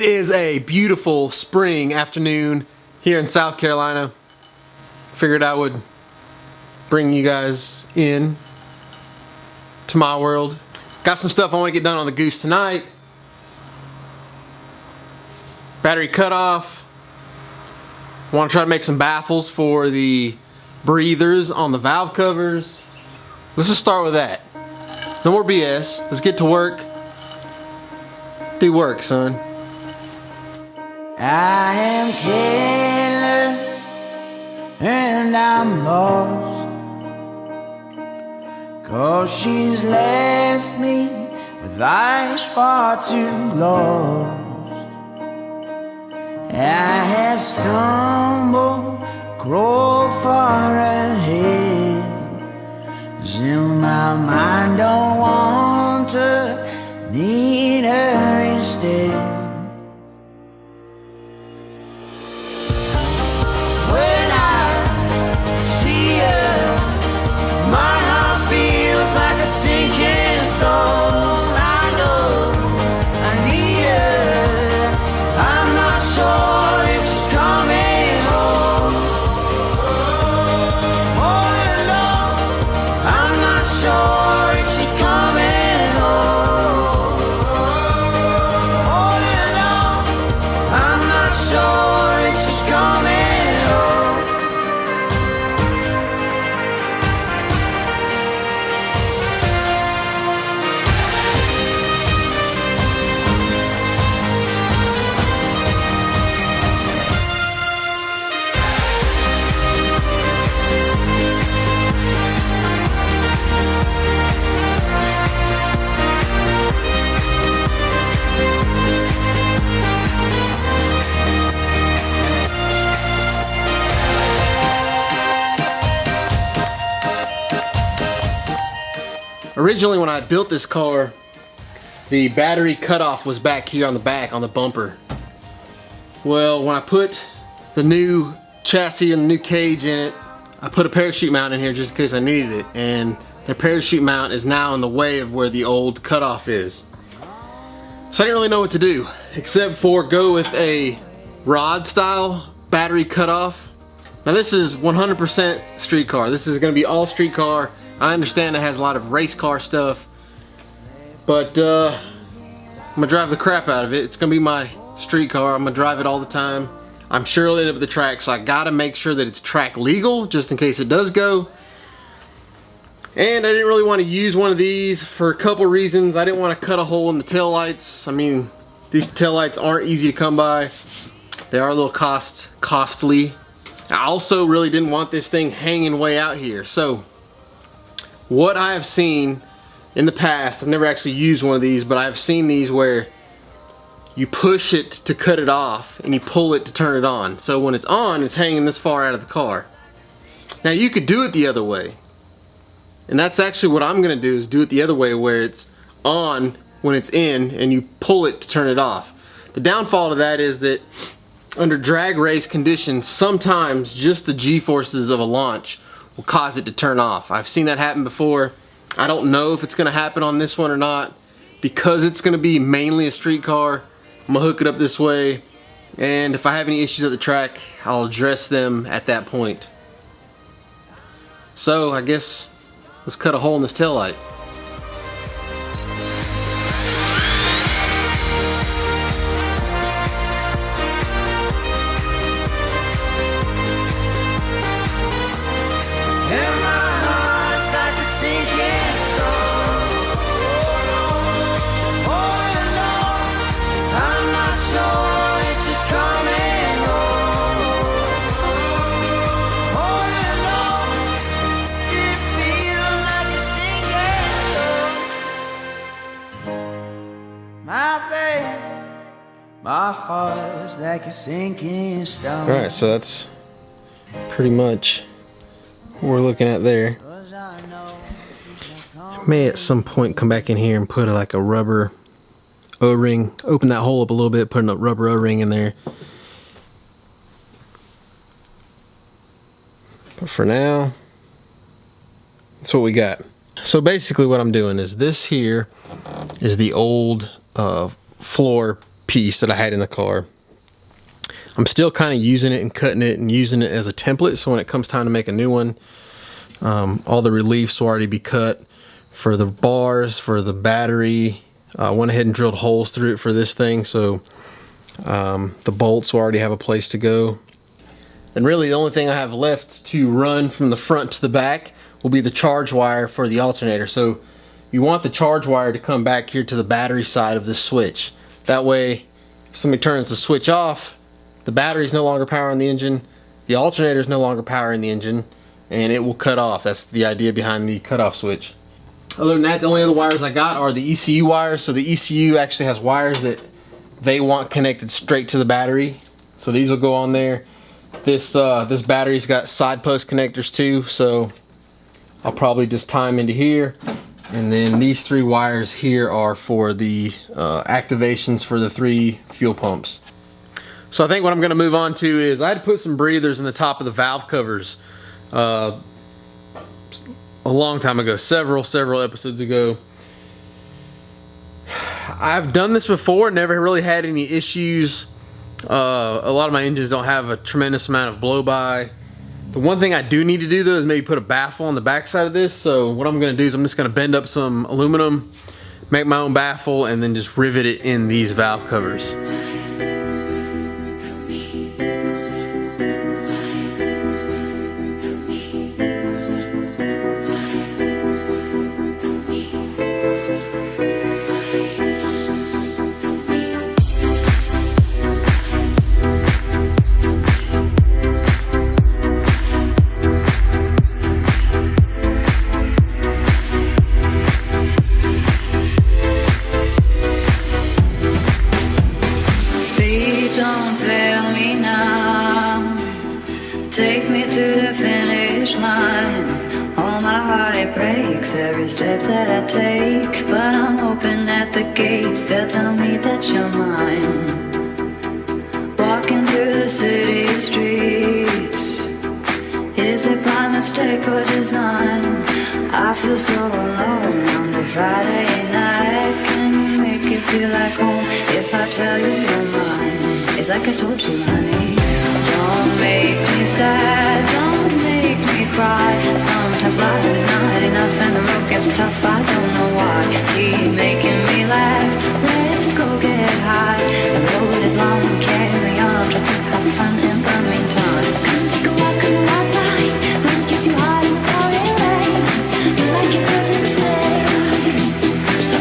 is a beautiful spring afternoon here in South Carolina. Figured I would bring you guys in to my world. Got some stuff I want to get done on the Goose tonight. Battery cutoff. Want to try to make some baffles for the breathers on the valve covers. Let's just start with that. No more BS. Let's get to work. Do work, son. I am careless and I'm lost, 'cause she's left me with eyes far too lost. I have stumbled, crawled far ahead, 'cause in my mind don't want to, need her instead. Originally, when I built this car, the battery cutoff was back here on the back, on the bumper. Well, when I put the new chassis and the new cage in it, I put a parachute mount in here just in case I needed it, and the parachute mount is now in the way of where the old cutoff is. So I didn't really know what to do, except for go with a rod style battery cutoff. Now this is 100% street car. This is going to be all street car. I understand it has a lot of race car stuff, but I'm gonna drive the crap out of it. It's gonna be my street car. I'm gonna drive it all the time. I'm sure it'll end up at the track, so I gotta make sure that it's track legal just in case it does go. And I didn't really want to use one of these for a couple reasons. I didn't want to cut a hole in the tail lights. I mean, these tail lights aren't easy to come by. They are a little costly. I also really didn't want this thing hanging way out here. So what I have seen in the past, I've never actually used one of these, but I've seen these where you push it to cut it off and you pull it to turn it on. So when it's on, it's hanging this far out of the car. Now you could do it the other way. And that's actually what I'm gonna do, is do it the other way, where it's on when it's in and you pull it to turn it off. The downfall to that is that under drag race conditions, sometimes just the G-forces of a launch will cause it to turn off. I've seen that happen before. I don't know if it's gonna happen on this one or not. Because it's gonna be mainly a street car, I'm gonna hook it up this way, and if I have any issues at the track, I'll address them at that point. So I guess let's cut a hole in this taillight. My heart's like a sinking stone. Alright, so that's pretty much what we're looking at there. May at some point come back in here and put like a rubber O-ring, open that hole up a little bit, put a rubber O-ring in there. But for now, that's what we got. So basically what I'm doing is this here is the old floor piece that I had in the car. I'm still kind of using it and cutting it and using it as a template, so when it comes time to make a new one, all the reliefs will already be cut. For the bars, for the battery, I went ahead and drilled holes through it for this thing, so the bolts will already have a place to go. And really the only thing I have left to run from the front to the back will be the charge wire for the alternator. So you want the charge wire to come back here to the battery side of this switch. That way, if somebody turns the switch off, the battery is no longer powering the engine, the alternator is no longer powering the engine, and it will cut off. That's the idea behind the cutoff switch. Other than that, the only other wires I got are the ECU wires. So the ECU actually has wires that they want connected straight to the battery. So these will go on there. This battery's got side post connectors too, so I'll probably just tie them into here. And then these 3 wires here are for the activations for the 3 fuel pumps. So I think what I'm going to move on to is I had to put some breathers in the top of the valve covers a long time ago, several episodes ago. I've done this before, never really had any issues. A lot of my engines don't have a tremendous amount of blow by. The one thing I do need to do though is maybe put a baffle on the back side of this. So what I'm going to do is I'm just going to bend up some aluminum, make my own baffle, and then just rivet it in these valve covers. Take me to the finish line. All my heart it breaks every step that I take, but I'm hoping that the gates they'll tell me that you're mine. Walking through the city streets, is it by mistake or design? I feel so alone on the Friday nights. Can you make it feel like home if I tell you you're mine? It's like I told you, honey. Don't make me sad, don't make me cry. Sometimes life is not enough and the road gets tough, I don't know why. Keep making me laugh, let's go get high. The road is long, carry on, try to have fun in the meantime. Come take a walk on the outside, wanna kiss you hard in the pouring rain. You like it cause it's late. So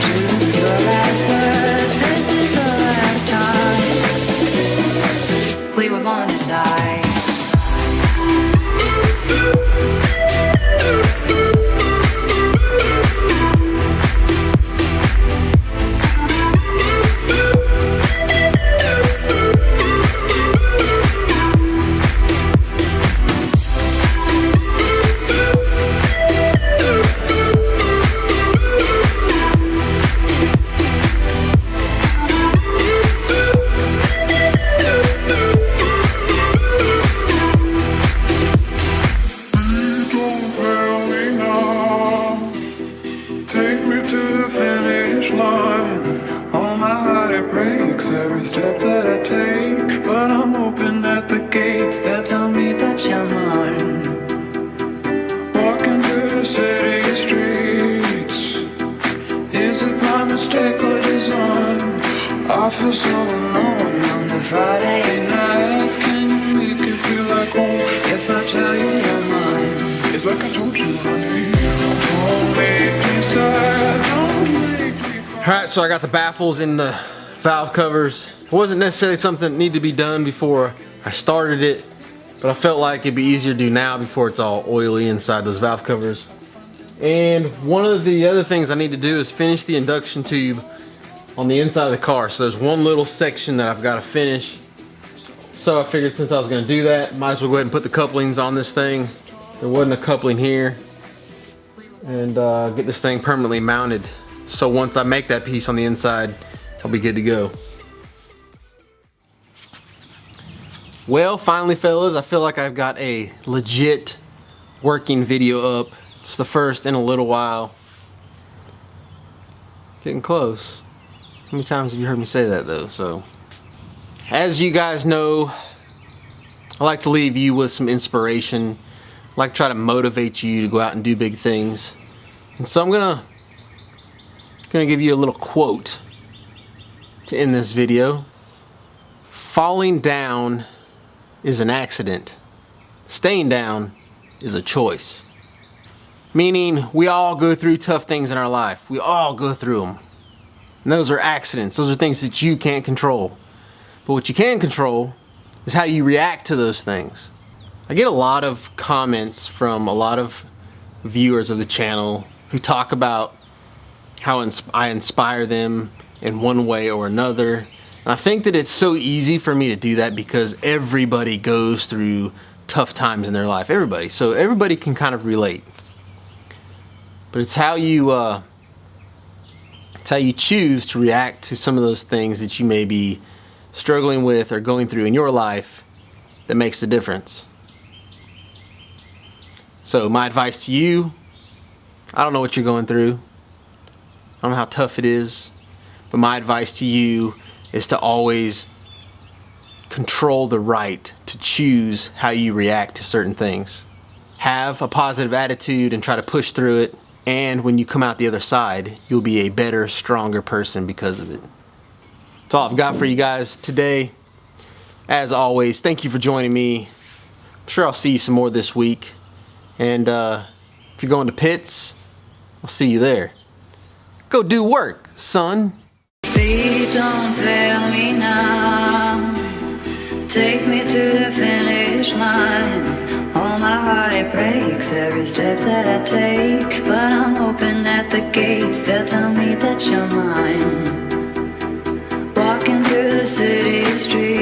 choose your last words, this is the last time we were born to die. Every step that I take, but I'm hoping at the gates they'll tell me that you're mine. Walking through the city streets, is it by mistake or design? I feel so alone on the Friday nights. Can you make it feel like home if I tell you you're mine? It's like I told you, honey. Don't make me sad, don't make me cry. Alright, so I got the baffles in the valve covers. It wasn't necessarily something that needed to be done before I started it, but I felt like it'd be easier to do now before it's all oily inside those valve covers. And one of the other things I need to do is finish the induction tube on the inside of the car. So there's one little section that I've got to finish. So I figured since I was going to do that, might as well go ahead and put the couplings on this thing. There wasn't a coupling here. And get this thing permanently mounted. So once I make that piece on the inside, I'll be good to go. Well, finally fellas, I feel like I've got a legit working video up. It's the first in a little while. Getting close. many times have you heard me say that though? So, as you guys know, I like to leave you with some inspiration. I like to try to motivate you to go out and do big things. And so I'm gonna give you a little quote to end this video. Falling down is an accident. Staying down is a choice. Meaning, we all go through tough things in our life. We all go through them. And those are accidents. Those are things that you can't control. But what you can control is how you react to those things. I get a lot of comments from a lot of viewers of the channel who talk about how I inspire them in one way or another. And I think that it's so easy for me to do that because everybody goes through tough times in their life. Everybody. So everybody can kind of relate. But it's how you choose to react to some of those things that you may be struggling with or going through in your life that makes the difference. So my advice to you, I don't know what you're going through. I don't know how tough it is. But my advice to you is to always control the right to choose how you react to certain things. Have a positive attitude and try to push through it. And when you come out the other side, you'll be a better, stronger person because of it. That's all I've got for you guys today. As always, thank you for joining me. I'm sure I'll see you some more this week. And if you're going to pits, I'll see you there. Go do work, son. Please don't fail me now. Take me to the finish line. All my heart it breaks every step that I take. But I'm hoping at the gates they'll tell me that you're mine. Walking through the city streets.